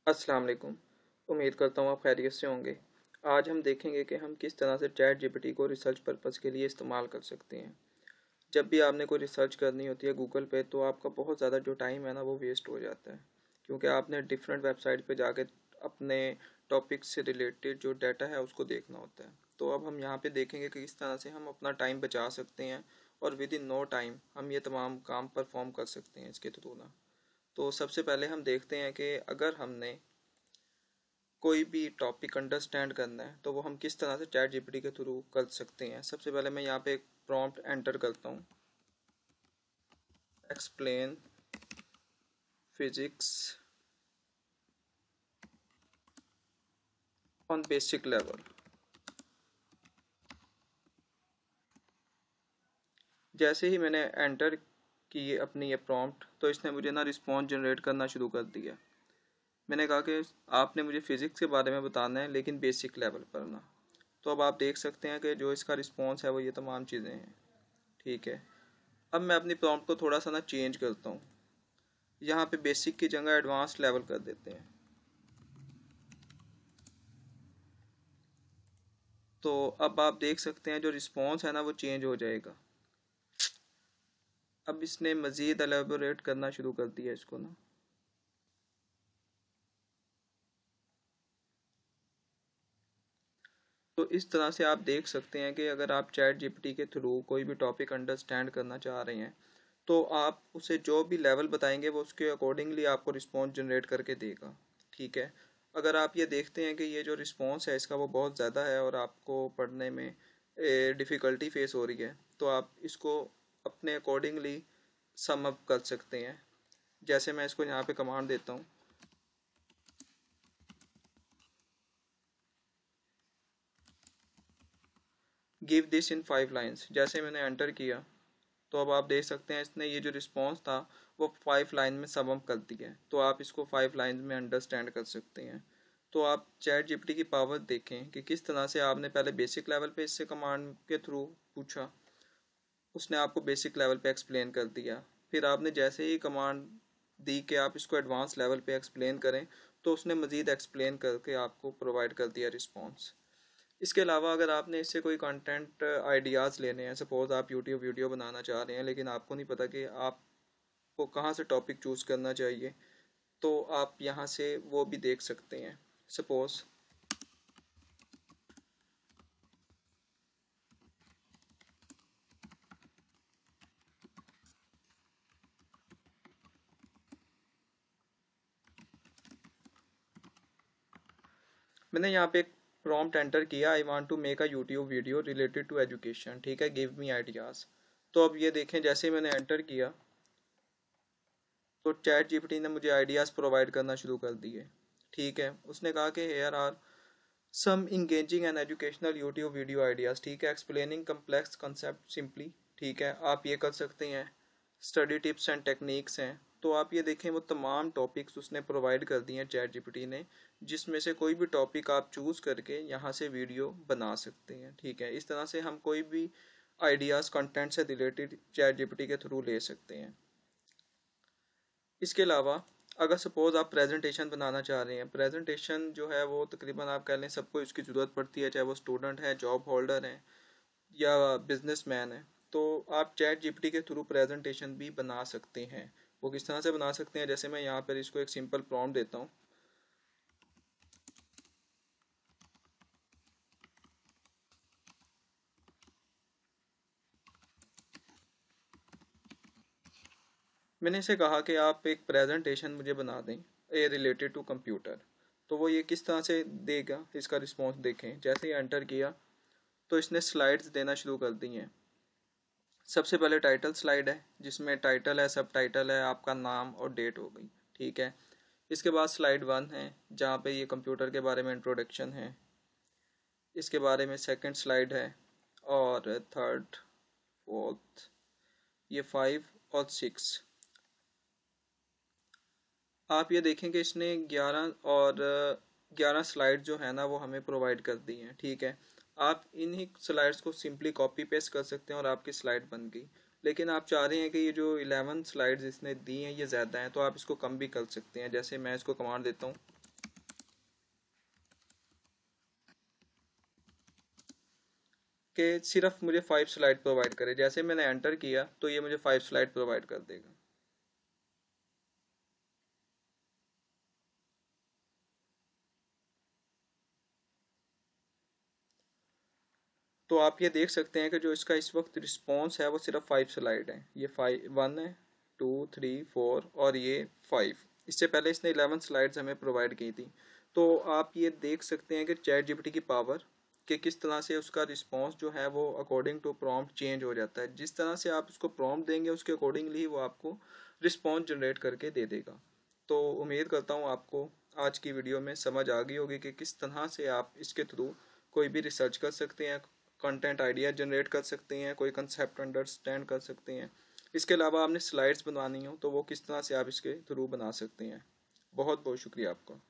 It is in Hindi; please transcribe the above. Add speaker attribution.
Speaker 1: अस्सलाम वालेकुम। उम्मीद करता हूँ आप खैरियत से होंगे। आज हम देखेंगे कि हम किस तरह से चैट जीपीटी को रिसर्च पर्पज़ के लिए इस्तेमाल कर सकते हैं। जब भी आपने कोई रिसर्च करनी होती है गूगल पे तो आपका बहुत ज़्यादा जो टाइम है ना वो वेस्ट हो जाता है, क्योंकि आपने डिफरेंट वेबसाइट पे जाके अपने टॉपिक से रिलेटेड जो डाटा है उसको देखना होता है। तो अब हम यहाँ पे देखेंगे कि किस तरह से हम अपना टाइम बचा सकते हैं और विद इन नो टाइम हम ये तमाम काम परफॉर्म कर सकते हैं इसके थ्रू ना। तो सबसे पहले हम देखते हैं कि अगर हमने कोई भी टॉपिक अंडरस्टैंड करना है तो वो हम किस तरह से चैट जीपीटी के थ्रू कर सकते हैं। सबसे पहले मैं यहाँ पे एक प्रॉम्प्ट एंटर करता हूँ, explain physics on basic level. जैसे ही मैंने एंटर की अपनी ये प्रॉम्प्ट तो इसने मुझे ना रिस्पॉन्स जनरेट करना शुरू कर दिया। मैंने कहा कि आपने मुझे फ़िज़िक्स के बारे में बताना है लेकिन बेसिक लेवल पर ना। तो अब आप देख सकते हैं कि जो इसका रिस्पॉन्स है वो ये तमाम चीज़ें हैं। ठीक है, अब मैं अपनी प्रॉम्प्ट को थोड़ा सा ना चेंज करता हूँ। यहाँ पे बेसिक की जगह एडवांस लेवल कर देते हैं। तो अब आप देख सकते हैं जो रिस्पॉन्स है ना वो चेंज हो जाएगा। अब इसने मज़ीद एलेबोरेट करना शुरू कर दिया इसको ना। तो इस तरह से आप देख सकते हैं कि अगर आप चैट जीपीटी के थ्रू कोई भी टॉपिक अंडरस्टैंड करना चाह रहे हैं तो आप उसे जो भी लेवल बताएंगे वो उसके अकॉर्डिंगली आपको रिस्पॉन्स जनरेट करके देगा। ठीक है, अगर आप ये देखते हैं कि ये जो रिस्पॉन्स है इसका वो बहुत ज़्यादा है और आपको पढ़ने में डिफ़िकल्टी फेस हो रही है तो आप इसको अपने अकॉर्डिंगली सम अप कर सकते हैं। जैसे मैं इसको यहाँ पे कमांड देता हूँ, गिव दिस इन 5 लाइन्स। जैसे मैंने एंटर किया तो अब आप देख सकते हैं इसने ये जो रिस्पॉन्स था वो 5 लाइन में सम अप कर दिया है। तो आप इसको 5 लाइन में अंडरस्टैंड कर सकते हैं। तो आप चैट जीपीटी की पावर देखें कि किस तरह से आपने पहले बेसिक लेवल पे इससे कमांड के थ्रू पूछा, उसने आपको बेसिक लेवल पे एक्सप्लेन कर दिया। फिर आपने जैसे ही कमांड दी कि आप इसको एडवांस लेवल पे एक्सप्लेन करें तो उसने मज़ीद एक्सप्लेन करके आपको प्रोवाइड कर दिया रिस्पॉन्स। इसके अलावा अगर आपने इससे कोई कंटेंट आइडियाज़ लेने हैं, सपोज़ आप यूट्यूब वीडियो बनाना चाह रहे हैं लेकिन आपको नहीं पता कि आपको कहाँ से टॉपिक चूज़ करना चाहिए, तो आप यहाँ से वो भी देख सकते हैं। सपोज़ मैंने यहाँ पे एक प्रॉम्प्ट एंटर किया, I want to make a YouTube video related to education. ठीक है, गिव मी आइडियाज़। तो अब ये देखें जैसे ही मैंने एंटर किया तो चैट जीपीटी ने मुझे आइडियाज़ प्रोवाइड करना शुरू कर दिए। ठीक है, उसने कहा कि here are some engaging and educational YouTube video ideas. ठीक है, एक्सप्लेनिंग कम्प्लेक्स कंसेप्ट सिंपली। ठीक है, आप ये कर सकते हैं। स्टडी टिप्स एंड टेक्निक्स हैं। तो आप ये देखें वो तमाम टॉपिक्स उसने प्रोवाइड कर दिए हैं चैट जीपीटी ने, जिसमें से कोई भी टॉपिक आप चूज़ करके यहाँ से वीडियो बना सकते हैं। ठीक है, इस तरह से हम कोई भी आइडियाज़ कंटेंट से रिलेटेड चैट जीपीटी के थ्रू ले सकते हैं। इसके अलावा अगर सपोज़ आप प्रेजेंटेशन बनाना चाह रहे हैं, प्रेजेंटेशन जो है वो तकरीबन आप कह लें सबको इसकी ज़रूरत पड़ती है, चाहे वो स्टूडेंट है, जॉब होल्डर हैं या बिजनेसमैन है। तो आप चैट जीपीटी के थ्रू प्रेजेंटेशन भी बना सकते हैं। वो किस तरह से बना सकते हैं, जैसे मैं यहाँ पर इसको एक सिंपल प्रॉम्प्ट देता हूँ, मैंने इसे कहा कि आप एक प्रेजेंटेशन मुझे बना दें ए रिलेटेड टू कंप्यूटर। तो वो ये किस तरह से देगा, इसका रिस्पॉन्स देखें। जैसे ही एंटर किया तो इसने स्लाइड्स देना शुरू कर दी हैं। सबसे पहले टाइटल स्लाइड है जिसमें टाइटल है, सब टाइटल है, आपका नाम और डेट हो गई। ठीक है, इसके बाद स्लाइड 1 है जहाँ पे ये कंप्यूटर के बारे में इंट्रोडक्शन है। इसके बारे में सेकंड स्लाइड है, और थर्ड, फोर्थ, ये 5 और 6। आप ये देखें कि इसने 11 स्लाइड जो है ना वो हमें प्रोवाइड कर दी हैं। ठीक है, आप इन्हीं स्लाइड्स को सिंपली कॉपी पेस्ट कर सकते हैं और आपकी स्लाइड बन गई। लेकिन आप चाह रहे हैं कि ये जो 11 स्लाइड्स इसने दी हैं ये ज़्यादा हैं तो आप इसको कम भी कर सकते हैं। जैसे मैं इसको कमांड देता हूँ, कि सिर्फ मुझे 5 स्लाइड प्रोवाइड करे। जैसे मैंने एंटर किया तो ये मुझे 5 स्लाइड प्रोवाइड कर देगा। तो आप ये देख सकते हैं कि जो इसका इस वक्त रिस्पॉन्स है वो सिर्फ 5 स्लाइड है। ये 1 है, 2, 3, 4 और ये 5। इससे पहले इसने 11 स्लाइड्स हमें प्रोवाइड की थी। तो आप ये देख सकते हैं कि चैट जीपीटी की पावर कि किस तरह से उसका रिस्पॉन्स जो है वो अकॉर्डिंग टू प्रॉम्प्ट चेंज हो जाता है। जिस तरह से आप उसको प्रॉम्प्ट देंगे उसके अकॉर्डिंगली वो आपको रिस्पॉन्स जनरेट करके दे देगा। तो उम्मीद करता हूँ आपको आज की वीडियो में समझ आ गई होगी कि किस तरह से आप इसके थ्रू कोई भी रिसर्च कर सकते हैं, कंटेंट आइडिया जनरेट कर सकते हैं, कोई कंसेप्ट अंडरस्टैंड कर सकते हैं। इसके अलावा आपने स्लाइड्स बनवानी हो तो वो किस तरह से आप इसके थ्रू बना सकते हैं। बहुत बहुत शुक्रिया आपका।